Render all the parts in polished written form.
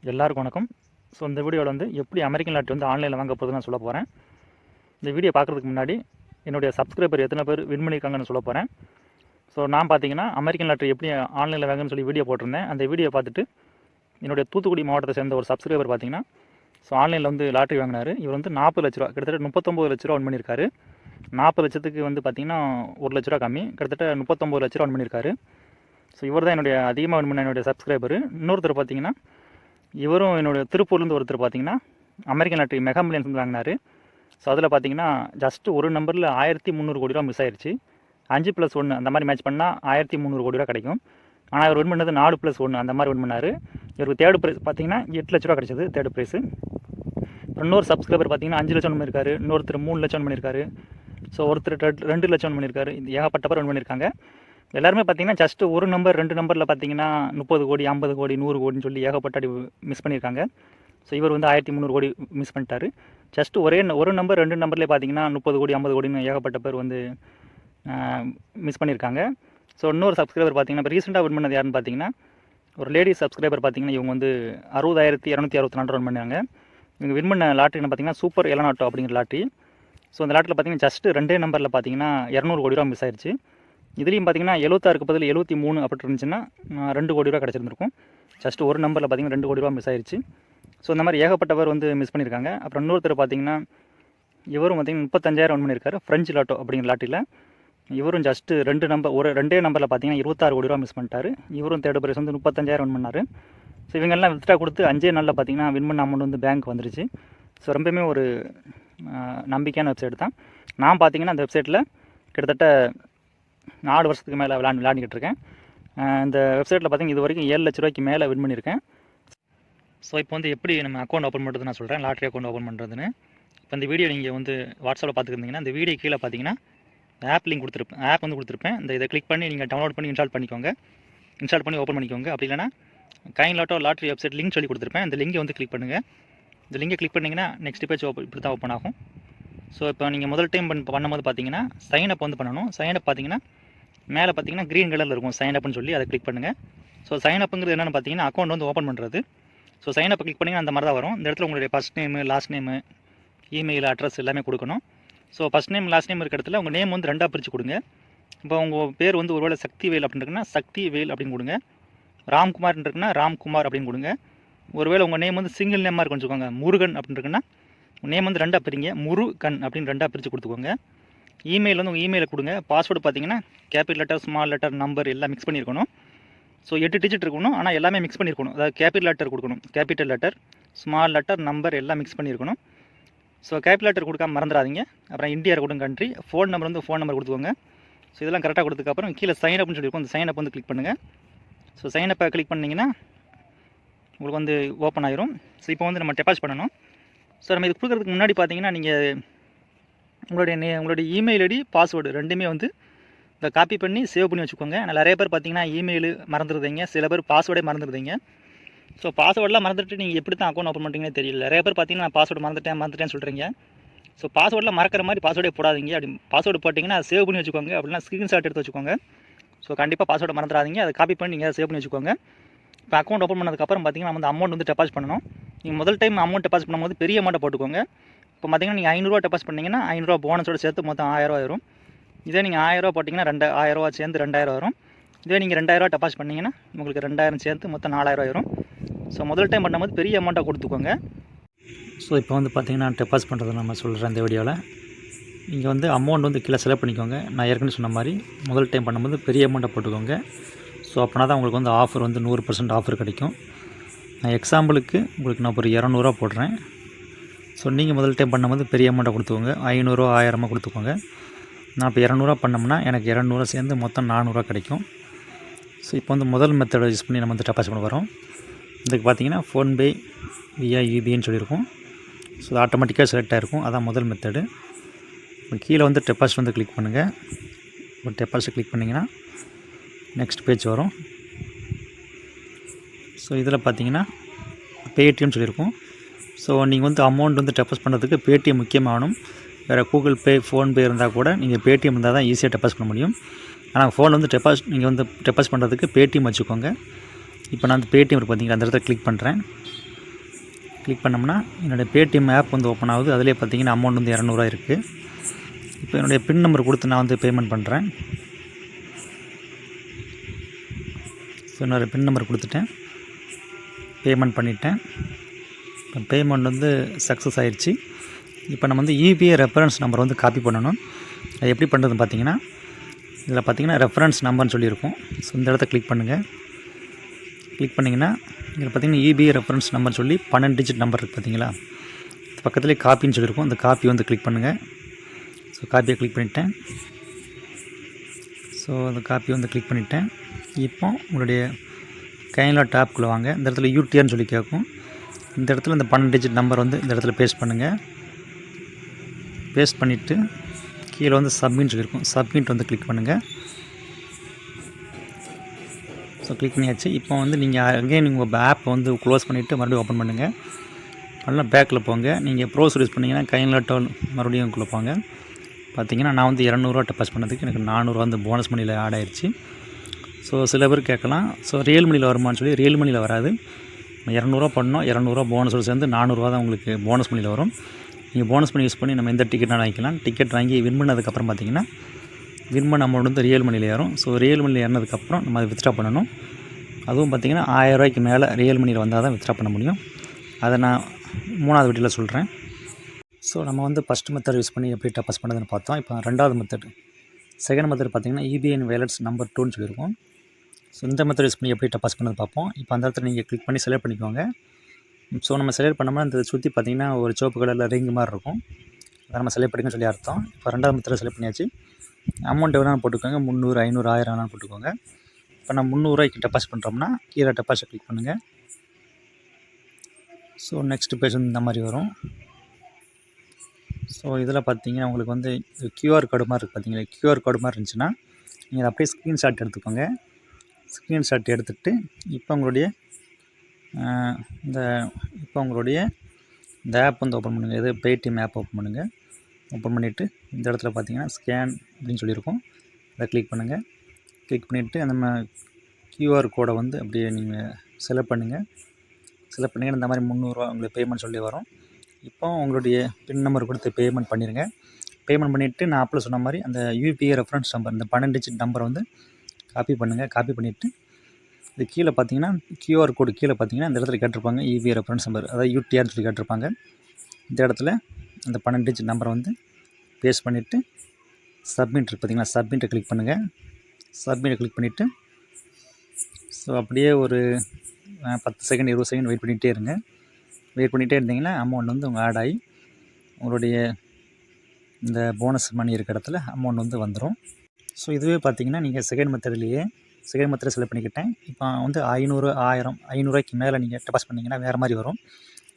எல்லாருக்கும் வணக்கம். ஸோ இந்த வீடியோவில் வந்து எப்படி அமெரிக்கன் லாட்டரி வந்து ஆன்லைனில் வாங்க போகிறது நான் சொல்ல போகிறேன். இந்த வீடியோ பார்க்குறதுக்கு முன்னாடி என்னுடைய சப்ஸ்கிரைபர் எத்தனை பேர் வின் பண்ணியிருக்காங்கன்னு சொல்ல போகிறேன். ஸோ நான் பார்த்தீங்கன்னா அமெரிக்கன் லாட்டரி எப்படி ஆன்லைனில் வாங்கன்னு சொல்லி வீடியோ போட்டிருந்தேன். அந்த வீடியோ பார்த்துட்டு என்னுடைய தூத்துக்குடி மாவட்டத்தை சேர்ந்த ஒரு சப்ஸ்கிரைபர் பார்த்தீங்கன்னா ஸோ ஆன்லைனில் வந்து லாட்டரி வாங்கினார். இவர் வந்து 40 லட்ச ரூபா, கிட்டத்தட்ட 39 லட்ச ரூபா வின் பண்ணியிருக்காரு. 40 லட்சத்துக்கு வந்து பார்த்திங்கன்னா 1 லட்ச ரூபா கம்மி, கிட்டத்தட்ட 39 லட்ச ரூபா வின் பண்ணியிருக்காரு. ஸோ இவர் தான் என்னுடைய அதிகமாக வின் பண்ண என்னுடைய சப்ஸ்கிரைபர். இன்னொருத்தர் பார்த்தீங்கன்னா இவரும் என்னோடய திருப்பூர்லேருந்து ஒருத்தர் பார்த்தீங்கன்னா அமெரிக்கன் லாட்டரி மெகா மில்லியன்ஸ் வந்து வாங்கினார். ஸோ அதில் பார்த்தீங்கன்னா ஜஸ்ட்டு ஒரு நம்பரில் 1300 கோடி ரூபா மிஸ் ஆயிடுச்சு. 5+1 அந்த மாதிரி மேட்ச் பண்ணால் 1300 கோடி ரூபா கிடைக்கும். ஆனால் இவர் வின் பண்ணது 4+1 அந்த மாதிரி வின் பண்ணார். இவருக்கு தேர்டு ப்ரைஸ் பார்த்தீங்கன்னா 8 லட்ச ரூபா கிடைச்சது தேர்டு ப்ரைஸு. இன்னொரு சப்ஸ்கிரைபர் பார்த்தீங்கன்னா 5 லட்சம் பண்ணியிருக்காரு, இன்னொருத்தர் 3 லட்சம் பண்ணியிருக்காரு. ஸோ ஒருத்தர் 2 லட்சம் பண்ணியிருக்காரு. இது ஏகப்பட்ட பேர் வின் பண்ணியிருக்காங்க. எல்லாருமே பார்த்தீங்கன்னா ஜஸ்ட்டு ஒரு நம்பர் 2 நம்பரில் பார்த்தீங்கன்னா 30 கோடி 50 கோடி 100 கோடின்னு சொல்லி ஏகப்பட்ட அடி மிஸ் பண்ணியிருக்காங்க. ஸோ இவர் வந்து 1300 கோடி மிஸ் பண்ணிட்டார். ஜஸ்ட்டு ஒரு நம்பர் 2 நம்பர்லேயே பார்த்தீங்கன்னா 30 கோடி 50 கோடின்னு ஏகப்பட்ட பேர் வந்து மிஸ் பண்ணியிருக்காங்க. ஸோ இன்னொரு சப்ஸ்கிரைபர் பார்த்தீங்கன்னா இப்போ ரீசெண்டாக வின் பண்ணது யாருன்னு பார்த்தீங்கன்னா ஒரு லேடி சப்ஸ்கிரைபர் பார்த்தீங்கன்னா இவங்க வந்து 60,264 ரன் பண்ணாங்க. இவங்க வின் பண்ண லாட்ரின்னு பார்த்தீங்கன்னா சூப்பர் எலனாட்டோ அப்படிங்கிற லாட்ரி. ஸோ அந்த லாட்டில் பார்த்தீங்கன்னா ஜஸ்ட்டு 2 நம்பரில் பார்த்தீங்கன்னா 200 கோடி ரூபா மிஸ் ஆயிடுச்சு. இதுலேயும் பார்த்தீங்கன்னா 76க்கு பதில் 73 அப்படி இருந்துச்சுன்னா 2 கோடி ரூபா கிடச்சிருந்துருக்கும். ஜஸ்ட் ஒரு நம்பரில் பார்த்தீங்கன்னா 2 கோடி ரூபா மிஸ் ஆயிடுச்சு. ஸோ இந்த மாதிரி ஏகப்பட்டவர் வந்து மிஸ் பண்ணியிருக்காங்க. அப்புறம் இன்னொருத்தர் பார்த்தீங்கன்னா இவரும் பார்த்தீங்கன்னா 35,000 வின் பண்ணியிருக்காரு ஃப்ரெஞ்சு லாட்டோ அப்படிங்கிற லாட்டில். இவரும் ஜஸ்ட்டு 2 நம்பரில் பார்த்தீங்கன்னா 26 கோடி ரூபா மிஸ் பண்ணிட்டார். இவரும் தேர்ட் ப்ரைஸ் வந்து 35,000 வின் பண்ணார். ஸோ இவங்கெல்லாம் வித்ட்ரா கொடுத்து 5 நாளில் பார்த்தீங்கன்னா வின் பண்ண அமௌண்ட் வந்து பேங்க் வந்துருச்சு. ஸோ ரொம்பவுமே ஒரு நம்பிக்கையான வெப்சைட் தான். நான் பார்த்தீங்கன்னா அந்த வெப்சைட்டில் கிட்டத்தட்ட 4 வருஷத்துக்கு மேலே விளையாண்டுக்கிட்டு இருக்கேன். இந்த வெப்சைட்டில் பார்த்தீங்கன்னா இது வரைக்கும் 7 லட்ச ரூபாய்க்கு மேலே வின் பண்ணியிருக்கேன். ஸோ இப்போ வந்து எப்படி நம்ம அக்கௌண்ட் ஓப்பன் பண்ணுறது நான் சொல்கிறேன், லாட்ரி அக்கௌண்ட் ஓப்பன் பண்ணுறதுன்னு. இப்போ இந்த வீடியோ நீங்கள் வந்து வாட்ஸ்அப்பில் பார்த்துக்கிட்டிங்கன்னா இந்த வீடியோ கீழே பார்த்தீங்கன்னா ஆப் லிங்க் கொடுத்துருப்பேன், ஆப் வந்து கொடுத்துருப்பேன். இதை கிளிக் பண்ணி நீங்கள் டவுன்லோட் பண்ணி இன்ஸ்டால் பண்ணி ஓப்பன் பண்ணிக்கோங்க. அப்படி இல்லைனா coin lotto lottery website link சொல்லி கொடுத்துருப்பேன். இந்த லிங்கை வந்து கிளிக் பண்ணுங்கள். இந்த லிங்கை கிளிக் பண்ணிங்கன்னா நெக்ஸ்ட் பேஜ் இப்படி தான் ஓப்பன் ஆகும். ஸோ இப்போ நீங்கள் முதல் டைம் பண்ணும்போது பார்த்தீங்கன்னா சைன் அப் வந்து பண்ணணும். சைன் அப் பார்த்தீங்கன்னா மேலே பார்த்தீங்கன்னா க்ரீன் கலரில் இருக்கும் சைன் அப்னு சொல்லி அதை கிளிக் பண்ணுங்கள். ஸோ சைன் அப்புங்கிறது என்னென்னு பார்த்தீங்கன்னா அக்கௌண்ட் வந்து ஓப்பன் பண்ணுறது. ஸோ சைன் அப் கிளிக் பண்ணிங்கன்னா அந்த மாதிரி தான் வரும். இந்த இடத்துல உங்களுடைய first name, last name, email address எல்லாமே கொடுக்கணும். So first name last name இருக்க இடத்துல உங்கள் நேம் வந்து 2ஆக பிரித்து கொடுங்க. இப்போ உங்கள் பேர் வந்து ஒருவேளை சக்திவேல் அப்படின்னு இருக்குன்னா சக்திவேல் அப்படின்னு கொடுங்க. ராம்குமார்னு இருக்குன்னா ராம்குமார் அப்படின்னு கொடுங்க. ஒருவேளை உங்கள் நேம் வந்து சிங்கிள் நேமாக இருக்குன்னு வச்சுக்கோங்க, முருகன் அப்படின்னு இருக்குன்னா நேம் வந்து 2ஆக பிரிங்க, முருகன் அப்படின்னு 2ஆக பிரித்து கொடுத்துக்கோங்க. இமெயில் வந்து உங்கள் இமெயிலை கொடுங்க. பாஸ்வேர்டு பார்த்தீங்கன்னா capital letter, small letter, number எல்லாம் மிக்ஸ் பண்ணியிருக்கணும். ஸோ 8 டிஜிட் இருக்கணும், ஆனால் எல்லாமே மிக்ஸ் பண்ணியிருக்கணும். அதாவது கேபிட்டல் லெட்டர் கொடுக்கணும், capital letter, small letter, number எல்லாம் மிக்ஸ் பண்ணியிருக்கணும். ஸோ கேபிட்டல் லெட்டர் கொடுக்காம மறந்துடாதீங்க. அப்புறம் இந்தியா கொடுங்க கண்ட்ரி, ஃபோன் நம்பர் வந்து ஃபோன் நம்பர் கொடுத்துக்கோங்க. ஸோ இதெல்லாம் கரெக்டாக கொடுத்ததுக்கப்புறம் கீழே சைன் அப்னு சொல்லியிருக்கோம். அந்த சைன் அப் வந்து கிளிக் பண்ணுங்கள். ஸோ சைன் அப்பை கிளிக் பண்ணிங்கன்னா உங்களுக்கு வந்து ஓப்பன் ஆயிரும். ஸோ இப்போ வந்து நம்ம டெபாசிட் பண்ணணும். ஸோ நம்ம இது கொடுக்குறதுக்கு முன்னாடி பார்த்தீங்கன்னா நீங்கள் உங்களுடைய இமெயில் ஐடி, பாஸ்வேர்டு ரெண்டுமே வந்து இதை காப்பி பண்ணி சேவ் பண்ணி வச்சுக்கோங்க. நிறைய பேர் பார்த்தீங்கன்னா இமெயில் மறந்துடுறீங்க, சில பேர் பாஸ்வேர்டே மறந்துடுறீங்க. ஸோ பாஸ்வேர்டெலாம் மறந்துட்டு நீங்கள் எப்படி தான் அக்கௌண்ட் ஓப்பன் பண்ணுறீங்கன்னு தெரியல. நிறைய பேர் பார்த்தீங்கன்னா பாஸ்வேர்டு மறந்துட்டேன்னு சொல்கிறீங்க. ஸோ பாஸ்வேர்டெலாம் மறக்கிற மாதிரி பாஸ்வேர்டே போடாதீங்க. அப்படி பாஸ்வேர்டு போட்டிங்கன்னா சேவ் பண்ணி வச்சுக்கோங்க. அப்படின்னா ஸ்க்ரீன்ஷாட் எடுத்து வச்சுக்கோங்க. ஸோ கண்டிப்பாக பாஸ்வேர்டை மறந்துடாதீங்க. அதை காப்பி பண்ணி நீங்கள் சேவ் பண்ணி வச்சுக்கோங்க. இப்போ அக்கௌண்ட் ஓப்பன் பண்ணதுக்கப்புறம் பார்த்தீங்கன்னா நம்ம வந்து அமௌண்ட் வந்து டெபாசிட் பண்ணணும். நீங்கள் முதல் டைம் அமௌண்ட் டெபாசிட் பண்ணும்போது பெரிய அமௌண்ட்டை போட்டுக்கோங்க. இப்போ பார்த்தீங்கன்னா நீங்கள் 500 டெபாசிட் பண்ணிங்கன்னா 500 போனஸோடு சேர்த்து மொத்தம் 1000 ஆயிரும். இதே நீங்கள் 1000 போட்டிங்கன்னா 1000 சேர்ந்து 2000 வரும். இதே நீங்கள் 2000 டெபாசிட் பண்ணிங்கன்னா உங்களுக்கு 2000 சேர்த்து மொத்தம் 4000 ஆயிரும். ஸோ முதல் டைம் பண்ணும்போது பெரிய அமௌண்ட்டாக கொடுத்துக்கோங்க. ஸோ இப்போ வந்து பார்த்தீங்கன்னா டெபாசிட் பண்ணுறது நம்ம சொல்கிறேன் இந்த வீடியோவில். நீங்கள் வந்து அமௌண்ட் வந்து கீழே செலக்ட் பண்ணிக்கோங்க. நான் ஏற்கனவே சொன்ன மாதிரி முதல் டைம் பண்ணும்போது பெரிய அமௌண்ட்டை போட்டுக்கோங்க. ஸோ அப்படின்னா தான் உங்களுக்கு வந்து ஆஃபர் வந்து 100% ஆஃபர் கிடைக்கும். நான் எக்ஸாம்பிளுக்கு உங்களுக்கு நான் ஒரு 200 போடுறேன். ஸோ நீங்கள் முதல் டைம் பண்ணும்போது பெரிய அமௌண்ட்டை கொடுத்துக்கோங்க. 500 1000 கொடுத்துக்கோங்க. நான் இப்போ 200 பண்ணோம்னா எனக்கு 200 சேர்ந்து மொத்தம் 400 கிடைக்கும். ஸோ இப்போ வந்து முதல் மெத்தடை யூஸ் பண்ணி நம்ம வந்து டெபாசிட் பண்ண வரோம். இதுக்கு பார்த்தீங்கன்னா ஃபோன்பே, விஐ, யூபிஐன்னு சொல்லியிருக்கோம். ஸோ அது ஆட்டோமேட்டிக்காக செலக்ட் ஆகிருக்கும். அதான் முதல் மெத்தடு. இப்போ கீழே வந்து டெபாசிட் வந்து கிளிக் பண்ணுங்கள். இப்போ டெபாசிட் கிளிக் பண்ணிங்கன்னா நெக்ஸ்ட் பேஜ் வரும். ஸோ இதில் பார்த்தீங்கன்னா பேடிஎம் சொல்லியிருக்கோம். ஸோ நீங்கள் வந்து அமௌண்ட் வந்து டெபாசிட் பண்ணுறதுக்கு பேடிஎம் முக்கியமாகணும். வேறு கூகுள் பே, ஃபோன்பே இருந்தால் கூட நீங்கள் பேடிஎம் இருந்தால் தான் ஈஸியாக டெபாசிட் பண்ண முடியும். ஆனால் ஃபோன் வந்து டெபாசிட் பண்ணுறதுக்கு பேடிஎம் வச்சுக்கோங்க. இப்போ நான் அந்த பேடிஎம் பார்த்தீங்கன்னா அந்த இடத்துல கிளிக் பண்ணுறேன். கிளிக் பண்ணோம்னா என்னுடைய பேடிஎம் ஆப் வந்து ஓப்பன் ஆகுது. அதிலே பார்த்தீங்கன்னா அமௌண்ட் வந்து 200 இருக்குது. இப்போ என்னுடைய பின் நம்பர் கொடுத்து நான் வந்து பேமெண்ட் பண்ணுறேன். ஸோ என்னோடய பின் நம்பர் கொடுத்துட்டேன், பேமெண்ட் பண்ணிட்டேன். இப்போ பேமெண்ட் வந்து சக்ஸஸ் ஆயிடுச்சு. இப்போ நம்ம வந்து யூபிஐ ரெஃபரன்ஸ் நம்பர் வந்து காப்பி பண்ணணும். அது எப்படி பண்ணுறதுன்னு பார்த்தீங்கன்னா, இதில் பார்த்தீங்கன்னா ரெஃபரன்ஸ் நம்பர்னு சொல்லியிருக்கும். ஸோ இந்த இடத்த கிளிக் பண்ணுங்கள். கிளிக் பண்ணிங்கன்னா இதில் பார்த்தீங்கன்னா யூபிஐ ரெஃபரன்ஸ் நம்பர் சொல்லி 12 டிஜிட் நம்பர் இருக்குது பார்த்தீங்களா. பக்கத்துலேயே காப்பின்னு சொல்லியிருக்கும். அந்த காப்பி வந்து கிளிக் பண்ணுங்கள். ஸோ காப்பியை கிளிக் பண்ணிட்டேன். ஸோ அந்த காப்பி வந்து கிளிக் பண்ணிட்டேன். இப்போ உங்களுடைய கையில டாப்குள்ளே வாங்க. இந்த இடத்துல யூடிஆர்னு சொல்லி கேட்கும். இந்த இடத்துல இந்த 12 டிஜிட் நம்பர் வந்து இந்த இடத்துல பேஸ்ட் பண்ணுங்கள். பேஸ்ட் பண்ணிவிட்டு கீழே வந்து சப்மிட் சொல்லியிருக்கும். சப்மிட் வந்து கிளிக் பண்ணுங்கள். ஸோ கிளிக் பண்ணியாச்சு. இப்போ வந்து நீங்கள் அகைன் உங்கள் ஆப்பை வந்து க்ளோஸ் பண்ணிவிட்டு மறுபடியும் ஓப்பன் பண்ணுங்கள். பண்ணலாம் பேக்கில் போங்க. நீங்கள் ப்ரோஸ் யூஸ் பண்ணிங்கன்னா கையில் டோல் மறுபடியும் உள்ள போங்க. பார்த்தீங்கன்னா நான் வந்து 200 டெபாசிட் பண்ணதுக்கு எனக்கு 400 வந்து போனஸ் மணியில் ஆட் ஆயிடுச்சு. ஸோ சில பேர் கேட்கலாம், ஸோ ரியல் மணியில் வருமானு சொல்லி. ரியல் மணியில் வராது. 200 பண்ணோம், 200 போனஸோடு சேர்ந்து 400 தான் உங்களுக்கு போனஸ் மணியில் வரும். நீங்கள் போனஸ் மணி யூஸ் பண்ணி நம்ம எந்த டிக்கெட்னாலும் வாங்கிக்கலாம். டிக்கெட் வாங்கி வின் பண்ணதுக்கப்புறம் பார்த்தீங்கன்னா வின் பண்ண அமௌண்ட் வந்து ரியல் மணியில் ஏறும். ஸோ ரியல் மணியில் ஏறினதுக்கப்புறம் நம்ம அதை வித்ட்ரா பண்ணணும். அதுவும் பார்த்திங்கன்னா 1000 ரூபாய்க்கு மேலே ரியல் மணியில் வந்தால் தான் வித்ட்ரா பண்ண முடியும். அதை நான் 3வது வீடியோவில் சொல்கிறேன். ஸோ நம்ம வந்து ஃபஸ்ட் மெத்தட் யூஸ் பண்ணி எப்படி டெபாசிட் பண்ணுறதுன்னு பார்த்தோம். இப்போ 2வது மெத்தட், செகண்ட் மெத்தட் பார்த்திங்கன்னா யூபிஐ வேலட்ஸ் நம்பர் 2ன்னு சொல்லியிருக்கோம். ஸோ இந்த மெத்தட் யூஸ் பண்ணி எப்படி டெபாசிட் பண்ணது பார்ப்போம். இப்போ அந்த இடத்துல நீங்கள் கிளிக் பண்ணி செலக்ட் பண்ணிக்கோங்க. ஸோ நம்ம செலக்ட் பண்ணோம்னா இந்த சுற்றி பார்த்திங்கன்னா ஒரு சிவப்பு கலரில் ரிங் மாதிரி இருக்கும். அதை நம்ம செலக்ட் பண்ணிக்கன்னு சொல்லி அர்த்தம். இப்போ 2வது மெத்தட் செலக்ட் பண்ணியாச்சு. அமௌண்ட் எவ்வளோ போட்டுக்கோங்க, 300, 500, 1000 வேணாலும் போட்டுக்கோங்க. இப்போ நான் 300 ரூபாய்க்கு டெபாசிட் பண்ணுறோம்னா கீழே டெபாசிட் கிளிக் பண்ணுங்கள். ஸோ நெக்ஸ்ட் பேஜ் வந்து இந்த மாதிரி வரும். ஸோ இதில் பார்த்தீங்கன்னா உங்களுக்கு வந்து கியூஆர் கோடு மாதிரி இருக்குது பார்த்தீங்களா. கியூஆர் கோடு மாதிரி இருந்துச்சுன்னா நீங்கள் அதை அப்படியே ஸ்க்ரீன்ஷாட் எடுத்துக்கோங்க. ஸ்க்ரீன்ஷாட் எடுத்துகிட்டு இப்போ உங்களுடைய இந்த ஆப் வந்து ஓப்பன் பண்ணுங்கள். இது பேடிஎம் ஆப் ஓப்பன் பண்ணுங்கள். ஓப்பன் பண்ணிவிட்டு இந்த இடத்துல பார்த்தீங்கன்னா ஸ்கேன் அப்படின்னு சொல்லியிருக்கோம். அதை கிளிக் பண்ணுங்கள். கிளிக் பண்ணிவிட்டு நம்ம கியூஆர் கோடை வந்து அப்படியே நீங்கள் செலக்ட் பண்ணுங்கள். செலக்ட் பண்ணிங்கன்னா இந்த மாதிரி 300 ரூபா உங்களுக்கு பேமெண்ட் சொல்லி வரும். இப்போ உங்களுடைய பின் நம்பர் கொடுத்து பேமெண்ட் பண்ணிடுங்க. பேமெண்ட் பண்ணிவிட்டு நான் அப்போ சொன்ன மாதிரி அந்த யூபிஐ ரெஃபரன்ஸ் நம்பர் இந்த 12 டிஜிட் நம்பரை வந்து காப்பி பண்ணுங்கள். காப்பி பண்ணிவிட்டு இது கீழே பார்த்தீங்கன்னா கியூஆர் கோடு கீழே பார்த்தீங்கன்னா இந்த இடத்துல கேட்டிருப்பாங்க யூபிஐ ரெஃபரன்ஸ் நம்பர், அதாவது யூடிஆர்னு சொல்லி கேட்டிருப்பாங்க. இந்த இடத்துல அந்த 12 டிஜிட் நம்பரை வந்து பேஸ்ட் பண்ணிவிட்டு சப்மிட் இருக்குது பார்த்தீங்களா, சப்மிட்டை கிளிக் பண்ணுங்கள். சப்மிட்டை கிளிக் பண்ணிவிட்டு ஸோ அப்படியே ஒரு 10 செகண்ட் 20 செகண்ட் வெயிட் பண்ணிகிட்டே இருங்க. வெயிட் பண்ணிகிட்டே இருந்தீங்கன்னா அமௌண்ட் வந்து உங்கள் ஆட் ஆகி உங்களுடைய இந்த போனஸ் மணி இருக்கிற இடத்துல அமௌண்ட் வந்து வந்துடும். ஸோ இதுவே பார்த்தீங்கன்னா நீங்கள் செகண்ட் மெத்தட்லேயே செலக்ட் பண்ணிக்கிட்டேன். இப்போ வந்து 500, 1000, 500 ரூபாய்க்கு மேலே நீங்கள் டெபாசிட் பண்ணிங்கன்னா வேறு மாதிரி வரும்.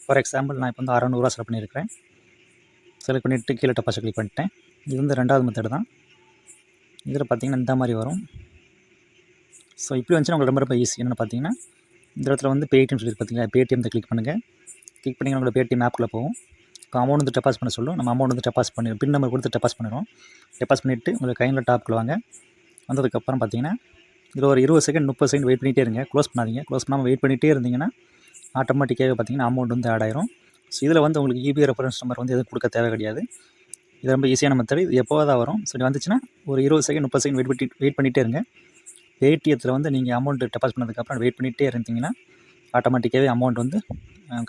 ஃபார் எக்ஸாம்பிள் நான் இப்போ வந்து 600 ரூபா செலக்ட் பண்ணியிருக்கிறேன். செலக்ட் பண்ணிவிட்டு கீழே டெபாசிட் கிளிக் பண்ணிட்டேன். இது வந்து 2வது மெத்தட் தான். இதில் பார்த்தீங்கன்னா இந்த மாதிரி வரும். ஸோ இப்படி வந்துச்சுன்னா உங்களுக்கு ரொம்ப ஈஸி. என்னென்னு பார்த்தீங்கன்னா இந்த இடத்துல வந்து பேடிஎம் சொல்லியிருக்கு பார்த்தீங்களா, பேடிஎம் கிளிக் பண்ணுங்கள். கிளிக் பண்ணிங்கன்னா உங்களோட பேடிஎம் ஆப்பில் போகும். இப்போ அமௌண்ட் வந்து டெபாசிட் பண்ண சொல்லும். நம்ம அமௌண்ட் வந்து டெபாசிட் பண்ணி பின் நம்பர் கொடுத்து டெபாசிட் பண்ணிடுவோம். டெபாசிட் பண்ணிவிட்டு உங்களுக்கு கையில் டாப்குள்ள வாங்க. வந்ததுக்கப்புறம் பார்த்தீங்கன்னா இதில் ஒரு 20 செகண்ட் 30 செகண்ட் வெயிட் பண்ணிகிட்டே இருங்க. க்ளோஸ் பண்ணாதீங்க. க்ளோஸ் பண்ணாமல் வெயிட் பண்ணிகிட்டே இருந்தீங்கன்னா ஆட்டோமேட்டிக்காகவே பார்த்தீங்கன்னா அமௌண்ட் வந்து ஆட் ஆயிரும். ஸோ இதில் வந்து உங்களுக்கு யூபிஐ ரெஃபரன்ஸ் நம்பர் வந்து எதுவும் கொடுக்க தேவை கிடையாது. இது ரொம்ப ஈஸியான மெத்தட். இது எப்போது தான் வரும். ஸோ வந்துச்சுன்னா ஒரு 20 செகண்ட் 30 செகண்ட் வெயிட் பண்ணிகிட்டே இருங்க. பேடிஎத்தில் வந்து நீங்கள் அமௌண்ட் டெபாசிட் பண்ணதுக்கப்புறம் வெயிட் பண்ணிகிட்டே இருந்தீங்கன்னா ஆட்டோமேட்டிக்காகவே அமௌண்ட் வந்து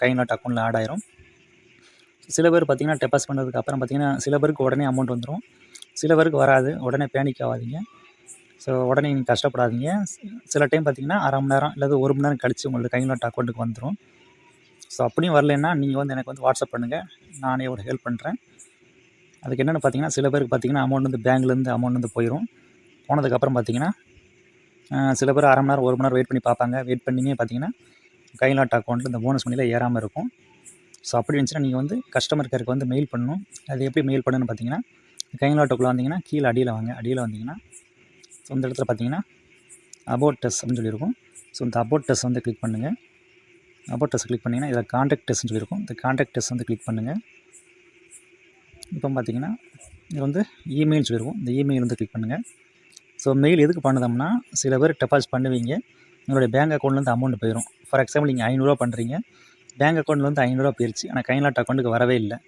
கைநாட்டு அக்கௌண்ட்டில் ஆட் ஆயிரும். சில பேர் பார்த்தீங்கன்னா டெபாசிட் பண்ணதுக்கப்புறம் பார்த்தீங்கன்னா சில பேருக்கு உடனே அமௌண்ட் வந்துடும், சில பேருக்கு வராது. உடனே பேனிக் ஆகாதீங்க. ஸோ உடனே நீங்கள் கஷ்டப்படாதீங்க. சில டைம் பார்த்தீங்கன்னா அரை மணி நேரம் இல்லை 1 மணி நேரம் கழித்து உங்களுக்கு கைநாட்டு அக்கௌண்ட்டுக்கு வந்துடும். ஸோ அப்படியும் வரலைன்னா நீங்கள் வந்து எனக்கு வந்து வாட்ஸ்அப் பண்ணுங்கள், நானே ஒரு ஹெல்ப் பண்ணுறேன். அதுக்கு என்னென்னு பார்த்தீங்கன்னா சில பேருக்கு பார்த்தீங்கன்னா அமௌண்ட் வந்து பேங்க்லேருந்து அமௌண்ட் வந்து போயிடும். போனதுக்கப்புறம் பார்த்தீங்கன்னா சில பேர் அரை மணி நேரம் 1 மணி நேரம் வெயிட் பண்ணி பார்ப்பாங்க. வெயிட் பண்ணியுமே பார்த்தீங்கன்னா கைநாட்டு அக்கௌண்ட்டில் இந்த போனஸ் மணியில் ஏறாமல் இருக்கும். ஸோ அப்படி இருந்துச்சுன்னா நீங்கள் வந்து கஸ்டமர் கேருக்கு வந்து மெயில் பண்ணணும். அது எப்படி மெயில் பண்ணணும்னு பார்த்தீங்கன்னா கைநாட்டுக்குள்ளே வந்தீங்கன்னா கீழே அடியில் வாங்க. அடியில் வந்தீங்கன்னா ஸோ இந்த இடத்துல பார்த்தீங்கன்னா அபவுட் டெஸ்ட் அப்படின்னு சொல்லியிருக்கும். ஸோ இந்த அபவுட் டெஸ்ட் வந்து கிளிக் பண்ணுங்கள். அபவுட் டெஸ்ட் கிளிக் பண்ணிங்கன்னா இதில் கான்டாக்ட் டெஸ்ட்னு சொல்லியிருக்கும். இந்த கான்டாக்ட் டெஸ்ட் வந்து கிளிக் பண்ணுங்கள். இப்போ பார்த்தீங்கன்னா இது வந்து இமெயில் சொல்லியிருக்கும். இந்த இமெயில் வந்து கிளிக் பண்ணுங்கள். ஸோ மெயில் எதுக்கு பண்ணுதோம்னா சில பேர் டெபாசிட் பண்ணுவீங்க, உங்களுடைய பேங்க் அக்கௌண்ட்லேருந்து அமௌண்ட் போயிடும். ஃபார் எக்ஸாம்பிள் நீங்கள் 500 ரூபா பண்ணுறீங்க, பேங்க் அக்கௌண்ட்டில் வந்து ரூ. 500 போயிடுச்சு. ஆனால் கைநாட்டு அக்கௌண்ட்டுக்கு வரவே இல்லை.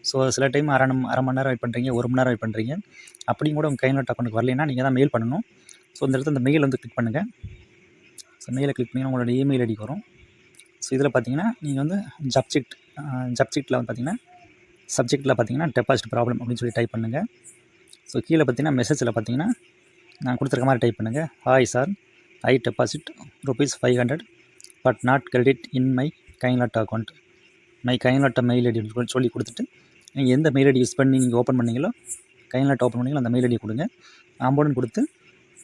ஸோ சில டைம் அரை மணி நேரம் வெயிட் பண்ணுறீங்க, 1 மணி நேரம் வெயிட் பண்ணுறீங்க. அப்படியும் கூட உங்கள் கைநாட்டு அக்கௌண்ட்டுக்கு வரலைன்னா நீங்கள் தான் மெயில் பண்ணணும். ஸோ இந்த இடத்துல இந்த மெயில் வந்து கிளிக் பண்ணுங்கள். ஸோ மெயிலை கிளிக் பண்ணிங்கன்னா உங்களோட இமெயில் ஐடிக்கு வரும். ஸோ இதில் பார்த்தீங்கன்னா நீங்கள் வந்து சப்ஜெக்ட்டில் வந்து பார்த்தீங்கன்னா சப்ஜெக்ட்டில் பார்த்தீங்கன்னா டெபாசிட் ப்ராப்ளம் அப்படின்னு சொல்லி டைப் பண்ணுங்கள். ஸோ கீழே பார்த்தீங்கன்னா மெசேஜில் பார்த்தீங்கன்னா நான் கொடுத்துருக்க மாதிரி டைப் பண்ணுங்கள். Hi sir, I deposit ₹500 but not credit in my கைநாட்டு அக்கௌண்ட். மை கைநாட்டு மெயில் ஐடி சொல்லி கொடுத்துட்டு நீங்கள் எந்த மெயில் ஐடி யூஸ் பண்ணி நீங்கள் ஓப்பன் பண்ணீங்களோ, கைநாட்டு ஓப்பன் பண்ணீங்களோ அந்த மெயில் ஐடி கொடுங்க. அமௌண்ட் கொடுத்து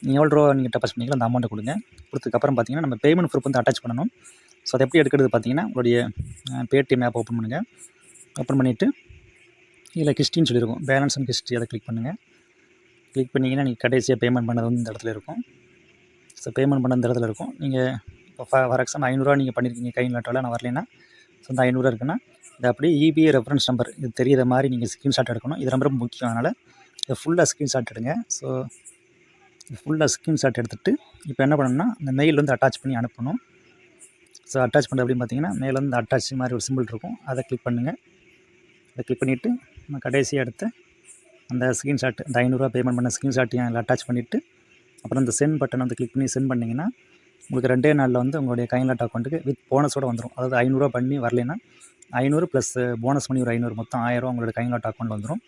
நீங்கள் எவ்வளோ ரூபா நீங்கள் டெபாசிட் பண்ணீங்களோ அந்த அமௌண்ட்டை கொடுங்க. கொடுத்ததுக்கப்புறம் பார்த்தீங்கன்னா நம்ம பேமெண்ட் ப்ரூஃப் வந்து அட்டாச் பண்ணணும். ஸோ அதை எப்படி எடுக்கிறது பார்த்தீங்கன்னா உங்களுடைய பேடிஎம் ஆப் ஓப்பன் பண்ணுங்கள். ஓப்பன் பண்ணிவிட்டு இதில் ஹிஸ்ட்ரின்னு சொல்லியிருக்கும், பேலன்ஸ் அண்ட் ஹிஸ்ட்ரி, அதை கிளிக் பண்ணுங்கள். கிளிக் பண்ணிங்கன்னா நீங்கள் கடைசியாக பேமெண்ட் பண்ணது வந்து இந்த இடத்துல இருக்கும். ஸோ பேமெண்ட் பண்ண இந்த இடத்துல இருக்கும். நீங்கள் இப்போ ஃபார் எக்ஸாம்பிள் ₹500 நீங்கள் பண்ணியிருக்கீங்க கைநாட்டில், நான் வரலைன்னா ஸோ இந்த ₹500 இருக்குன்னா இது அப்படியே இபிஐ ரெஃபரன்ஸ் நம்பர் இது தெரியிற மாதிரி நீங்கள் ஸ்க்ரீன்ஷாட் எடுக்கணும். இது ரொம்ப முக்கியம். அதனால் இதை ஃபுல்லாக ஸ்க்ரீன்ஷாட் எடுங்க. ஸோ ஃபுல்லாக ஸ்க்ரீன்ஷாட் எடுத்துகிட்டு இப்போ என்ன பண்ணணும்னா இந்த மெயில் வந்து அட்டாச் பண்ணி அனுப்பணும். ஸோ அட்டாச் பண்ணுறது அப்படின்னு பார்த்தீங்கன்னா மேலே வந்து அட்டாச் மாதிரி ஒரு சிம்பிள் இருக்கும், அதை கிளிக் பண்ணுங்கள். அதை கிளிக் பண்ணிவிட்டு நம்ம கடைசியாக எடுத்து அந்த ஸ்க்ரீன்ஷாட், இந்த ₹500 பேமெண்ட் பண்ண ஸ்க்ரீன்ஷாட்டையும் அதில் அட்டாச் பண்ணிவிட்டு அப்புறம் இந்த சென்ட் பட்டன் வந்து கிளிக் பண்ணி சென்ட் பண்ணிங்கன்னா உங்களுக்கு 2 நாளில் வந்து உங்களுடைய கைநாட்டு அக்கௌண்ட்டுக்கு வித் போனஸோடு வந்துடும். அதாவது ₹500 பண்ணி வரலைன்னா 500 ப்ளஸ் போனஸ் பண்ணி ஒரு 500 மொத்தம் ₹1000 உங்களோட கைநாட்டு அக்கௌண்ட்டில் வந்துடும்.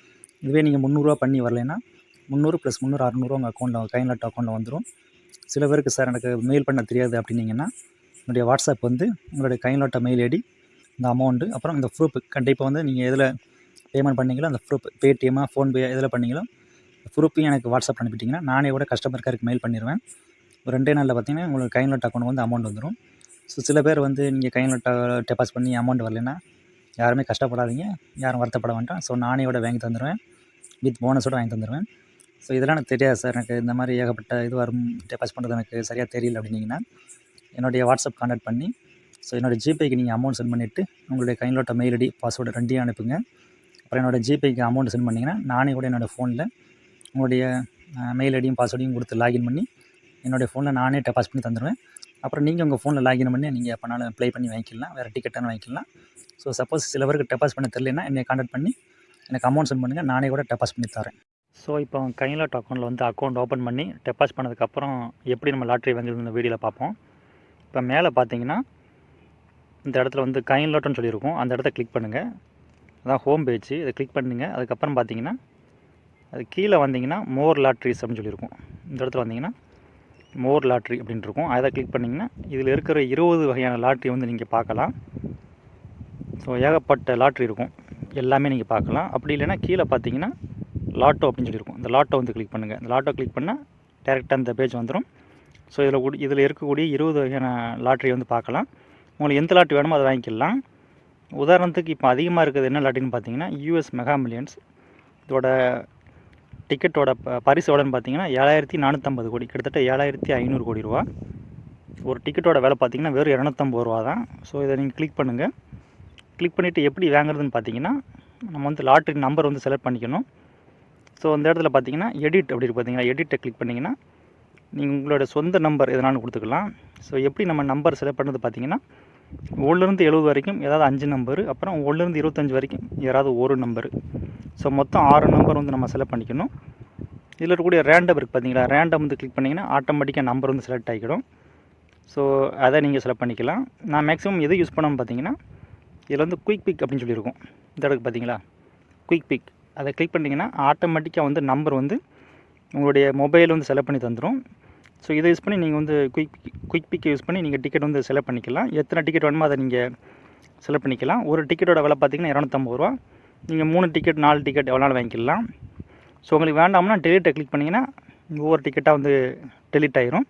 இதுவே நீங்கள் ₹300 பண்ணி வரலைன்னா 300 ப்ளஸ் 300 600 உங்கள் அக்கௌண்ட்டில் கைநாட்டு அக்கௌண்ட்டில் வந்துடும். சில பேருக்கு சார் எனக்கு மெயில் பண்ண தெரியாது அப்படின்னீங்கன்னா என்னுடைய வாட்ஸ்அப் வந்து உங்களுடைய கைநாட்டு மெயில் ஐடி, இந்த அமௌண்ட்டு, அப்புறம் இந்த ப்ரூஃப் கண்டிப்பாக வந்து நீங்கள் எதில் பேமெண்ட் பண்ணீங்களோ அந்த ப்ரூஃப், பேடிஎம்மா ஃபோன்பே எதில் பண்ணீங்களோ ப்ரூஃபையும் எனக்கு வாட்ஸ்அப் அனுப்பிட்டிங்கன்னா நானே கூட கஸ்டமர் கேருக்கு மெயில் பண்ணிடுவேன். ஒரு 2 நாளில் பார்த்தீங்கன்னா உங்களுக்கு கைநாட்டு அக்கௌண்ட் வந்து அமௌண்ட் வந்துடும். ஸோ சில பேர் வந்து நீங்கள் கைநாட்டு டெபாசிட் பண்ணி அமௌண்ட் வரலைன்னா யாருமே கஷ்டப்படாதீங்க, யாரும் வருத்தப்பட வேண்டாம். ஸோ நானே கூட வாங்கி தந்துடுவேன், வித் போனஸோடு வாங்கி தந்துடுவேன். ஸோ இதெல்லாம் எனக்கு தெரியாது சார், எனக்கு இந்த மாதிரி ஏகப்பட்ட இது வரும், டெபாசிட் பண்ணுறது எனக்கு சரியாக தெரியல அப்படின்னீங்கன்னா என்னுடைய வாட்ஸ்அப் கான்டாக்ட் பண்ணி ஸோ என்னோடய ஜிபேக்கு நீங்கள் அமௌண்ட் சென்ட் பண்ணிவிட்டு உங்களுடைய கைநாட்டு மெயில் ஐடி பாஸ்வேர்டு 2யும் அனுப்புங்க. அப்புறம் என்னோடய ஜிபேக்கு அமௌண்ட் சென்ட் பண்ணிங்கன்னா நானே கூட என்னோடய ஃபோனில் உங்களுடைய மெயில் ஐடியும் பாஸ்வேர்டையும் கொடுத்து லாகின் பண்ணி என்னுடைய ஃபோனில் நானே டெபாசிட் பண்ணி தந்துடுவேன். அப்புறம் நீங்கள் உங்கள் ஃபோனில் லாகின் பண்ணி நீங்கள் எப்போனாலும் ப்ளே பண்ணி வாங்கிக்கலாம், வேறு டிக்கெட்டானு வாங்கிக்கலாம். ஸோ சப்போஸ் சில பேருக்கு டெபாசிட் பண்ண தெரியலன்னா என்னை கான்டாக்ட் பண்ணி எனக்கு அமௌண்ட் சென்ட் பண்ணுங்கள், நானே கூட டெபாசிட் பண்ணி தரேன். ஸோ இப்போ கைநாட்டு அக்கௌண்ட்டில் வந்து அக்கௌண்ட் ஓப்பன் பண்ணி டெபாசிட் பண்ணதுக்கப்புறம் எப்படி நம்ம லாட்ரி வாங்குறது இந்த வீடியோவில் பார்ப்போம். இப்போ மேலே பார்த்தீங்கன்னா இந்த இடத்துல வந்து கைநாட்டுன்னு சொல்லியிருக்கும், அந்த இடத்த கிளிக் பண்ணுங்கள். அதான் ஹோம் பேஜ், இதை கிளிக் பண்ணுங்க. அதுக்கப்புறம் பார்த்தீங்கன்னா அது கீழே வந்தீங்கன்னா மோர் லாட்ரிஸ் அப்படின்னு சொல்லியிருக்கும். இந்த இடத்துல வந்தீங்கன்னா மோர் லாட்ரி அப்படின்ட்டு இருக்கும், அதை கிளிக் பண்ணிங்கன்னா இதில் இருக்கிற 20 வகையான லாட்ரி வந்து நீங்கள் பார்க்கலாம். ஸோ ஏகப்பட்ட லாட்ரி இருக்கும், எல்லாமே நீங்கள் பார்க்கலாம். அப்படி இல்லைன்னா கீழே பார்த்தீங்கன்னா லாட்டோ அப்படின்னு சொல்லியிருக்கும், இந்த லாட்டோ வந்து கிளிக் பண்ணுங்கள். இந்த லாட்டோ கிளிக் பண்ணால் டேரெக்டாக இந்த பேஜ் வந்துடும். ஸோ இதில் இருக்கக்கூடிய 20 வகையான லாட்ரி வந்து பார்க்கலாம். உங்களுக்கு எந்த லாட்ரி வேணுமோ அதை வாங்கிக்கலாம். உதாரணத்துக்கு இப்போ அதிகமாக இருக்கிறது என்ன லாட்ரின்னு பார்த்தீங்கன்னா யூஎஸ் மெகா மில்லியன்ஸ். இதோட டிக்கெட்டோட பரிசு எவ்வளோன்னு பார்த்தீங்கன்னா 7450 கோடி, கிட்டத்தட்ட 7500 கோடி ரூபா. ஒரு டிக்கெட்டோட விலை பார்த்தீங்கன்னா வெறும் 250 ரூபா தான். ஸோ இதை நீங்கள் கிளிக் பண்ணுங்கள். கிளிக் பண்ணிவிட்டு எப்படி வாங்குறதுன்னு பார்த்தீங்கன்னா நம்ம வந்து லாட்ரி நம்பர் வந்து செலக்ட் பண்ணிக்கணும். ஸோ அந்த இடத்துல பார்த்தீங்கன்னா எடிட் அப்படி இருக்கு, பார்த்தீங்கன்னா எடிட்டை கிளிக் பண்ணிங்கன்னா நீங்கள் உங்களோட சொந்த நம்பர் எதனாலும் கொடுத்துக்கலாம். ஸோ எப்படி நம்ம நம்பர் செலக்ட் பண்ணுறது பார்த்தீங்கன்னா 1லேருந்து 70 வரைக்கும் ஏதாவது 5 நம்பரு, அப்புறம் 1லேருந்து 25 வரைக்கும் யாராவது ஒரு நம்பரு. ஸோ மொத்தம் 6 நம்பர் வந்து நம்ம செலக்ட் பண்ணிக்கணும். இதில் இருக்கக்கூடிய ரேண்டம் இருக்குது பார்த்தீங்களா, ரேண்டம் வந்து கிளிக் பண்ணிங்கன்னா ஆட்டோமேட்டிக்காக நம்பர் வந்து செலக்ட் ஆகிடும். ஸோ அதை நீங்கள் செலக்ட் பண்ணிக்கலாம். நான் மேக்ஸிமம் எது யூஸ் பண்ணணும்னு பார்த்தீங்கன்னா இதில் வந்து குயிக் பிக் அப்படின்னு சொல்லியிருக்கும், இந்த இடத்துக்கு பார்த்தீங்களா குயிக் பிக், அதை கிளிக் பண்ணிங்கன்னா ஆட்டோமேட்டிக்காக வந்து நம்பர் வந்து உங்களுடைய மொபைல் வந்து செலக்ட் பண்ணி தந்துடும். ஸோ இதை யூஸ் பண்ணி நீங்கள் வந்து குயிக் பிக்கை யூஸ் பண்ணி நீங்கள் டிக்கெட் வந்து செலக்ட் பண்ணிக்கலாம். எத்தனை டிக்கெட் வேணுமோ அதை நீங்கள் செலக்ட் பண்ணிக்கலாம். ஒரு டிக்கெட்டோட விலை பார்த்தீங்கன்னா 250 ரூபா. நீங்கள் 3 டிக்கெட் 4 டிக்கெட் எவ்வளோ வாங்கிக்கலாம். ஸோ உங்களுக்கு வேண்டாம்னா டெலிட்டை கிளிக் பண்ணிங்கன்னா ஒவ்வொரு டிக்கெட்டாக வந்து டெலிட் ஆயிரும்.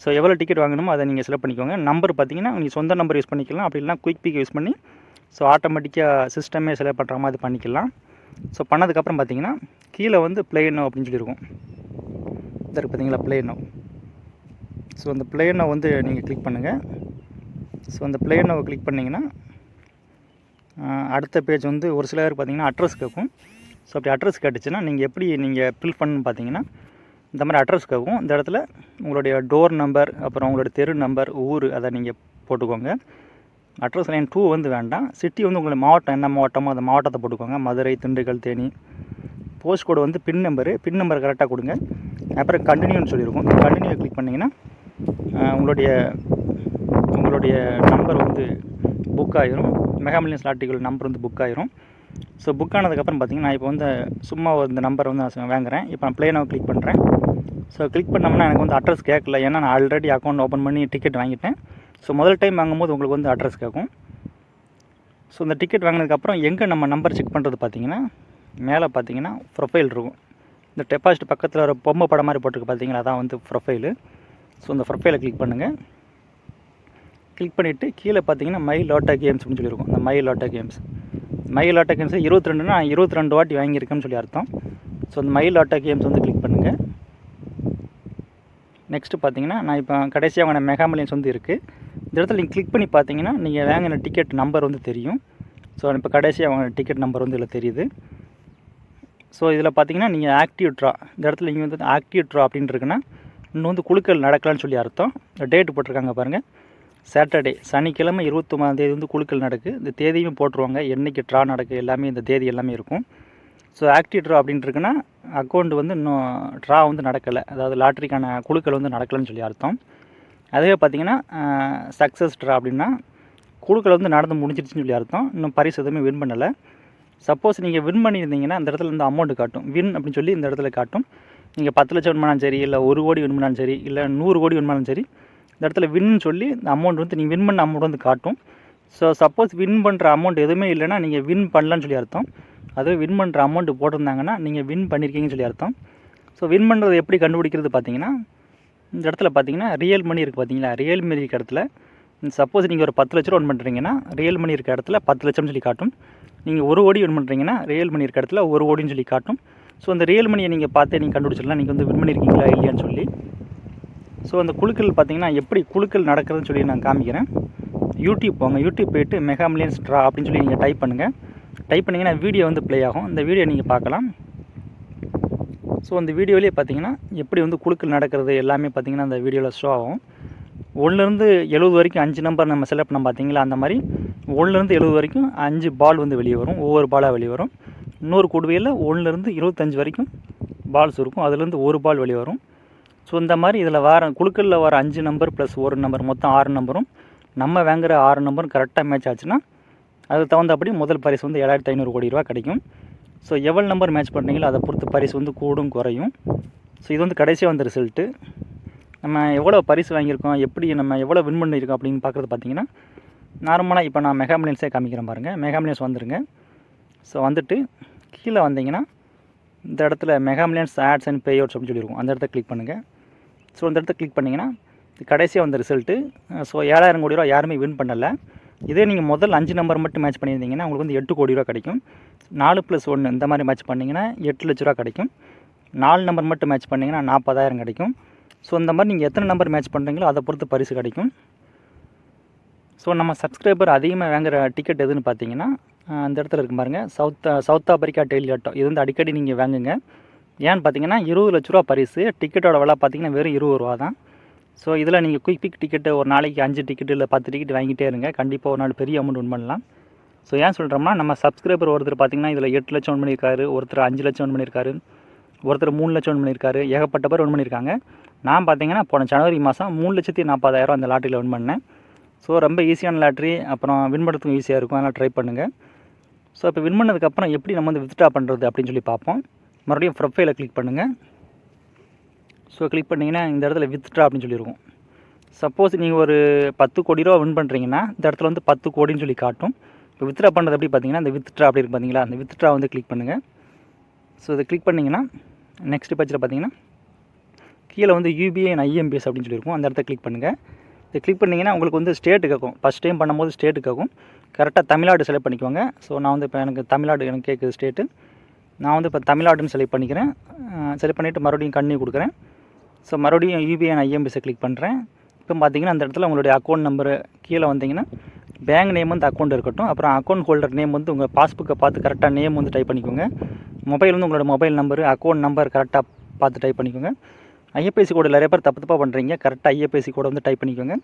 ஸோ எவ்வளோ டிக்கெட் வாங்கணுமோ அதை நீங்கள் செலக்ட் பண்ணிக்கோங்க. நம்பர் பார்த்தீங்கன்னா நீங்கள் சொந்த நம்பர் யூஸ் பண்ணிக்கலாம், அப்படி இல்லைனா குயிக் பிக் யூஸ் பண்ணி ஸோ ஆட்டோமேட்டிக்காக சிஸ்டமே செலக்ட் பண்ணுற மாதிரி பண்ணிக்கலாம். ஸோ பண்ணதுக்கப்புறம் பார்த்தீங்கன்னா கீழே வந்து ப்ளே நோ அப்படின்னு சொல்லியிருக்கும், இதை பார்த்தீங்களா ப்ளே நோ. ஸோ அந்த ப்ளே நோ வந்து நீங்கள் கிளிக் பண்ணுங்கள். ஸோ அந்த ப்ளே நோவை கிளிக் பண்ணிங்கன்னா அடுத்த பேஜ் வந்து ஒரு சிலருக்கு பார்த்தீங்கன்னா அட்ரஸ் கேட்கும். ஸோ அப்படி அட்ரஸ் கேட்டுச்சுன்னா நீங்கள் எப்படி நீங்கள் ஃபில் பண்ணணும்னு பார்த்தீங்கன்னா இந்த மாதிரி அட்ரஸ் கேட்கும். இந்த இடத்துல உங்களுடைய டோர் நம்பர், அப்புறம் உங்களோட தெரு நம்பர், ஊர், அதை நீங்கள் போட்டுக்கோங்க. அட்ரஸ் லைன் 2 வந்து வேண்டாம். சிட்டி வந்து உங்களுக்கு மாவட்டம் என்ன மாவட்டமோ அந்த மாவட்டத்தை போட்டுக்கோங்க. மதுரை, திண்டுக்கல், தேனி. போஸ்ட் கோடு வந்து பின் நம்பர் கரெக்டாக கொடுங்க. அப்புறம் கண்டினியூன்னு சொல்லியிருக்கும். கண்டினியூ கிளிக் பண்ணிங்கன்னா உங்களுடைய நம்பர் வந்து புக் ஆகிரும். மெகா மில்லியன்ஸ் லாட்டரிகள் நம்பர் வந்து புக் ஆகிரும். ஸோ புக் ஆனதுக்கப்புறம் பார்த்தீங்கன்னா, நான் இப்போ வந்து சும்மா இந்த நம்பரை வந்து நான் வாங்குகிறேன். இப்போ நான் ப்ளே நவ் கிளிக் பண்ணுறேன். ஸோ கிளிக் பண்ணோம்னா எனக்கு வந்து அட்ரஸ் கேட்கல. ஏன்னா நான் ஆல்ரெடி அக்கௌண்ட் ஓப்பன் பண்ணி டிக்கெட் வாங்கிட்டேன். ஸோ முதல் டைம் வாங்கும்போது உங்களுக்கு வந்து அட்ரஸ் கேட்கும். ஸோ இந்த டிக்கெட் வாங்கினதுக்கப்புறம் எங்கே நம்ம நம்பர் செக் பண்ணுறது பார்த்தீங்கன்னா, மேலே பார்த்தீங்கன்னா ப்ரொஃபைல் இருக்கும். இந்த டெபாசிட் பக்கத்தில் ஒரு பொம்மை படம் மாதிரி போட்டிருக்கு பார்த்தீங்களா, அதான் வந்து ப்ரொஃபைலு. ஸோ இந்த ப்ரொஃபைலை கிளிக் பண்ணுங்கள். கிளிக் பண்ணிவிட்டு கீழே பார்த்தீங்கன்னா மை லாட்டா கேம்ஸ் அப்படின்னு சொல்லியிருக்கும். இந்த மை லாட்டா கேம்ஸ் 22னா 22 வாட்டி வாங்கியிருக்கேன்னு சொல்லி அர்த்தம். ஸோ இந்த மை லாட்டா கேம்ஸ் வந்து கிளிக் பண்ணுங்கள். நெக்ஸ்ட்டு பார்த்தீங்கன்னா, நான் இப்போ கடைசியாக வாங்கின மெகா மில்லியன்ஸ் வந்து இருக்குது. இந்த இடத்துல நீங்கள் கிளிக் பண்ணி பார்த்தீங்கன்னா நீங்கள் வாங்கின டிக்கெட் நம்பர் வந்து தெரியும். ஸோ இப்போ கடைசியாக வாங்கின டிக்கெட் நம்பர் வந்து இதில் தெரியுது. ஸோ இதில் பார்த்தீங்கன்னா நீங்கள் ஆக்டிவ் ட்ரா, இந்த இடத்துல நீங்கள் வந்து ஆக்டிவ் ட்ரா அப்படின்னு இருக்குன்னா இன்னும் வந்து குழுக்கள் நடக்கலான்னு சொல்லி அர்த்தம். இந்த டேட்டு போட்டிருக்காங்க பாருங்கள், சாட்டர்டே சனிக்கிழமை 29ஆம் வந்து குழுக்கள் நடக்கு. இந்த தேதியும் போட்டுருவாங்க, என்றைக்கு ட்ரா நடக்கு எல்லாமே இந்த தேதி எல்லாமே இருக்கும். ஸோ ஆக்டிவ் ட்ரா அப்படின்ட்டு இருக்குன்னா அக்கௌண்ட் வந்து இன்னும் ட்ரா வந்து நடக்கலை, அதாவது லாட்ரிக்கான குழுக்கள் வந்து நடக்கலைன்னு சொல்லி அர்த்தம். அதுவே பார்த்தீங்கன்னா சக்ஸஸ் ட்ரா அப்படின்னா குழுக்கள் வந்து நடந்து முடிஞ்சிருச்சுன்னு சொல்லி அர்த்தம். இன்னும் பரிசு எதுவுமே வின் பண்ணலை. சப்போஸ் நீங்கள் வின் பண்ணியிருந்தீங்கன்னா அந்த இடத்துல இந்த அமௌண்ட் காட்டும், வின் அப்படின்னு சொல்லி இந்த இடத்துல காட்டும். நீங்கள் 10 லட்சம் வின் பண்ணாலும் சரி, இல்லை 1 கோடி வின் பண்ணாலும் சரி, இல்லை 100 கோடி வின் பண்ணாலும் சரி, இந்த இடத்துல வின்னு சொல்லி இந்த அமௌண்ட் வந்து நீங்கள் வின் பண்ண அமௌண்ட் வந்து காட்டும். ஸோ சப்போஸ் வின் பண்ணுற அமௌண்ட் எதுவுமே இல்லைன்னா நீங்கள் வின் பண்ணலன்னு சொல்லி அர்த்தம். அதுவே வின் பண்ணுற அமௌண்ட் போட்டிருந்தாங்கன்னா நீங்கள் வின் பண்ணியிருக்கீங்கன்னு சொல்லி அர்த்தம். ஸோ வின் பண்ணுறது எப்படி கண்டுபிடிக்கிறது பார்த்தீங்கன்னா, இந்த இடத்துல பார்த்தீங்கன்னா ரியல் மணி இருக்குது பார்த்தீங்களா, ரியல் மணி இருக்க இடத்துல சப்போஸ் நீங்கள் ஒரு 10 லட்ச ரூபா வின் பண்ணுறீங்கன்னா ரியல் மணி இருக்க இடத்துல 10 லட்சம்னு சொல்லி காட்டும். நீங்கள் 1 கோடி வின் பண்ணுறீங்கன்னா ரியல் மணி இருக்க இடத்துல 1 கோடின்னு சொல்லி காட்டும். ஸோ அந்த ரியல் மணியை நீங்கள் பார்த்தே நீங்கள் கண்டுபிடிச்சிடலாம் நீங்கள் வந்து வின் பண்ணியிருக்கீங்களா இல்லையான்னு சொல்லி. ஸோ அந்த குழுக்கள் பார்த்தீங்கன்னா எப்படி குழுக்கள் நடக்கிறதுன்னு சொல்லி நான் காமிக்கிறேன். யூடியூப் போங்க, யூடியூப் போய்ட்டு மெகா மில்லியன்ஸ் ட்ரா அப்படின்னு சொல்லி நீங்கள் டைப் பண்ணுங்கள். டைப் பண்ணிங்கன்னா வீடியோ வந்து ப்ளே ஆகும், இந்த வீடியோ நீங்கள் பார்க்கலாம். ஸோ அந்த வீடியோவிலே பார்த்தீங்கன்னா எப்படி வந்து குழுக்கள் நடக்கிறது எல்லாமே பார்த்தீங்கன்னா அந்த வீடியோவில் ஷோ ஆகும். 1லேருந்து 70 வரைக்கும் 5 நம்பர் நம்ம செலக்ட் பண்ண பார்த்தீங்களா, அந்த மாதிரி 1லேருந்து 70 வரைக்கும் 5 பால் வந்து வெளியே வரும், ஒவ்வொரு பாலாக வெளியே வரும். இன்னொரு குடுவையில் 1லேருந்து 25 வரைக்கும் பால்ஸ் இருக்கும், அதுலேருந்து ஒரு பால் வெளியே வரும். ஸோ இந்த மாதிரி இதில் குழுக்களில் வர 5 நம்பர் ப்ளஸ் ஒரு நம்பர் மொத்தம் 6 நம்பரும் நம்ம வாங்குகிற 6 நம்பரும் கரெக்டாக மேட்ச் ஆச்சுன்னா அதுக்கு தகுந்தபடி முதல் பரிசு வந்து 7500 கோடி ரூபா கிடைக்கும். ஸோ எவ்வளோ நம்பர் மேட்ச் பண்ணுறீங்களோ அதை பொறுத்து பரிசு வந்து கூடும் குறையும். ஸோ இது வந்து கடைசியாக வந்த ரிசல்ட்டு. நம்ம எவ்வளோ பரிசு வாங்கியிருக்கோம், எப்படி நம்ம எவ்வளோ வின் பண்ணியிருக்கோம் அப்படின்னு பார்க்குறது பார்த்தீங்கன்னா, நார்மலாக இப்போ நான் மெகா மில்லியன்ஸே காமிக்கிறேன் பாருங்கள். மெகா மில்லியன்ஸ் வந்துருங்க. ஸோ வந்துட்டு கீழே வந்தீங்கன்னா இந்த இடத்துல mega millions ads and payouts அப்படின்னு சொல்லியிருக்கும், அந்த இடத்த கிளிக் பண்ணுங்கள். ஸோ அந்த இடத்த கிளிக் பண்ணிங்கன்னா கடைசியாக வந்த ரிசல்ட்டு. ஸோ 7000 கோடி ரூபா யாருமே வின் பண்ணலை. இதே நீங்கள் முதல் 5 நம்பர் மட்டும் மேட்ச் பண்ணியிருந்தீங்கன்னா உங்களுக்கு வந்து 8 கோடி ரூபா கிடைக்கும். 4+1 இந்த மாதிரி மேட்ச் பண்ணிங்கன்னா 8 லட்ச ரூபா கிடைக்கும். 4 நம்பர் மட்டும் மேட்ச் பண்ணிங்கன்னா 40,000 கிடைக்கும். ஸோ இந்த மாதிரி நீங்கள் எத்தனை நம்பர் மேட்ச் பண்ணுறீங்களோ அதை பொறுத்து பரிசு கிடைக்கும். ஸோ நம்ம சப்ஸ்கிரைபர் அதிகமாக வாங்குகிற டிக்கெட் எதுன்னு பார்த்தீங்கன்னா அந்த இடத்துல இருக்கு பாருங்கள், சவுத் ஆப்பிரிக்கா டெய்லி லாட்டோ. இது வந்து அடிக்கடி நீங்கள் வாங்குங்க. ஏன்னு பார்த்தீங்கன்னா 20 லட்ச ரூபா பரிசு. டிக்கெட்டோட விலை பார்த்தீங்கன்னா வெறும் 20 ரூபா தான். ஸோ இதில் நீங்கள் குயிக் டிக்கெட்டு ஒரு நாளைக்கு 5 டிக்கெட்டு இல்லை 10 டிக்கெட் வாங்கிட்டே இருங்க, கண்டிப்பாக ஒரு நாள் பெரிய அமௌண்ட் வின் பண்ணலாம். ஸோ ஏன் சொல்கிறோம்னா நம்ம சப்ஸ்கிரைபர் ஒருத்தர் பார்த்தீங்கன்னா இதில் 8 லட்சம் வின் பண்ணியிருக்காரு, ஒருத்தர் 5 லட்சம் வின் பண்ணியிருக்காரு, ஒருத்தர் 3 லட்சம் வின் பண்ணியிருக்காரு, ஏகப்பட்ட பேர் வின் பண்ணியிருக்காங்க. நான் பார்த்தீங்கன்னா போன ஜனவரி மாதம் 3,40,000 அந்த லாட்டரியில் வின் பண்ணேன். ஸோ ரொம்ப ஈஸியான லாட்ரி, அப்புறம் வின் பண்ணுறதுக்கும் ஈஸியாக இருக்கும், அதனால் ட்ரை பண்ணுங்கள். ஸோ இப்போ வின் பண்ணதுக்கப்புறம் எப்படி நம்ம வந்து வித்ட்ரா பண்ணுறது அப்படின்னு சொல்லி பார்ப்போம். மறுபடியும் ப்ரொஃபைலை கிளிக் பண்ணுங்கள். ஸோ கிளிக் பண்ணிங்கன்னா இந்த இடத்துல வித்ட்ரா அப்படின்னு சொல்லியிருக்கும். சப்போஸ் நீங்கள் ஒரு 10 கோடி ரூபா வின் பண்ணுறீங்கன்னா இந்த இடத்துல வந்து 10 கோடின்னு சொல்லி காட்டும். இப்போ வித்ட்ரா பண்ணுறது எப்படி பார்த்தீங்கன்னா இந்த வித்ட்ரா அப்படி இருக்கு பார்த்தீங்களா, அந்த வித்ட்ரா வந்து கிளிக் பண்ணுங்கள். ஸோ இதை கிளிக் பண்ணிங்கன்னா நெக்ஸ்ட் பேஜில் பார்த்தீங்கன்னா கீழே வந்து யூபிஐ அண்ட் ஐஎம்பிஎஸ் அப்படின்னு சொல்லியிருக்கும், அந்த இடத்த கிளிக் பண்ணுங்கள். இதை கிளிக் பண்ணிங்கன்னா உங்களுக்கு வந்து ஸ்டேட்டு கேட்கும். ஃபஸ்ட் டைம் பண்ணும்போது ஸ்டேட்டு கேட்கும். கரெக்டாக தமிழ்நாடு செலக்ட் பண்ணிக்கோங்க. ஸோ நான் வந்து இப்போ எனக்கு தமிழ்நாடு எனக்கு கேட்குது ஸ்டேட்டு. நான் வந்து இப்போ தமிழ்நாடுன்னு செலக்ட் பண்ணிக்கிறேன். செலக்ட் பண்ணிவிட்டு மறுபடியும் கண்டினியூ கொடுக்குறேன். ஸோ மறுபடியும் யூபிஐ அண்ட் ஐஎம்பிஎஸை கிளிக் பண்ணுறேன். இப்போ பார்த்தீங்கன்னா அந்த இடத்துல உங்களுடைய அக்கௌண்ட் நம்பரு கீழே வந்தீங்கன்னா பேங்க் நேம் வந்து அக்கௌண்ட் இருக்கட்டும், அப்புறம் அக்கௌண்ட் ஹோல்டர் நேம் வந்து உங்கள் பாஸ்புக்கை பார்த்து கரெக்டாக நேம் வந்து டைப் பண்ணிக்கோங்க. மொபைல் வந்து உங்களோட மொபைல் நம்பரு அக்கௌண்ட் நம்பர் கரெக்டாக பார்த்து டைப் பண்ணிக்கோங்க. ஐஎஃப்எஸ்சி கோடு நிறைய பேர் தப்பாக பண்ணுறீங்க, கரெக்டாக ஐஎஃப்எஸ்சி கோடை வந்து டைப் பண்ணிக்கோங்க.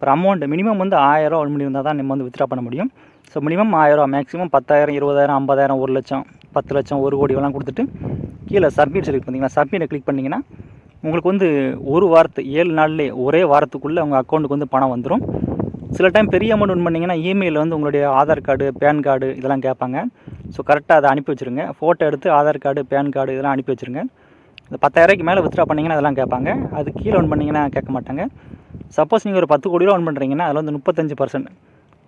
அப்புறம் அமௌண்ட் மினிமம் வந்து 1000 ரூபா பண்ணி இருந்தால் தான் நம்ம வந்து வித்ட்ரா பண்ண முடியும். ஸோ மினிமம் 1000 ரூபா, மேக்ஸிமம் 10,000, 20,000, 50,000, 1 லட்சம், 10 லட்சம், 1 கோடி எல்லாம் கொடுத்துட்டு கீழே சப்மிட் செலக்ட் பண்ணிங்கன்னா சப்மிட்டை கிளிக் பண்ணிங்கன்னா உங்களுக்கு வந்து 7 நாள்லேயே ஒரே வாரத்துக்குள்ளே உங்கள் அக்கௌண்ட்டுக்கு வந்து பணம் வந்துடும். சில டைம் பெரிய அமௌண்ட் வின் பண்ணிங்கன்னா இமெயிலில் வந்து உங்களுடைய ஆதார் கார்டு, பேன் கார்டு இதெல்லாம் கேட்பாங்க. ஸோ கரெக்டாக அதை அனுப்பி வச்சுருங்க. ஃபோட்டோ எடுத்து ஆதார் கார்டு, பேன் கார்டு இதெல்லாம் அனுப்பி வச்சுருங்க. இந்த 10,000க்கு மேலே வித்ட்ரா பண்ணிங்கன்னா அதெல்லாம் கேட்பாங்க. அது கீழே ஒன் பண்ணிங்கன்னா கேட்க மாட்டாங்க. சப்போஸ் நீங்கள் ஒரு 10 கோடி ரூபா ஒன் பண்ணுறீங்கன்னா அதில் வந்து 35%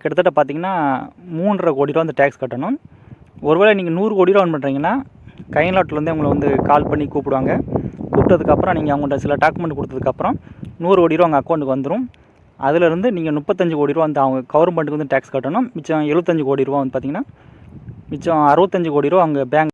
கிட்டத்தட்ட பார்த்தீங்கன்னா 3.5 கோடி ரூபா வந்து டேக்ஸ் கட்டணும். ஒருவேளை நீங்கள் 100 கோடி ரூபா ஒன் பண்ணுறீங்கன்னா கைநாட்டிலேருந்தே உங்களை வந்து கால் பண்ணி கூப்பிடுவாங்க. கூப்பிட்டதுக்கப்புறம் நீங்கள் அவங்கள்ட்ட சில டாக்குமெண்ட் கொடுத்ததுக்கப்புறம் 100 கோடி ரூபா உங்கள் அக்கௌண்ட்டுக்கு வந்துடும். அதிலிருந்து நீங்கள் 35 கோடி ரூபா வந்து அவங்க கவர்மெண்ட்டுக்கு வந்து டேக்ஸ் கட்டணும். மிச்சம் 75 கோடி ரூபா வந்து பார்த்திங்கன்னா மிச்சம் 65 கோடி ரூபா அவங்க பேங்க்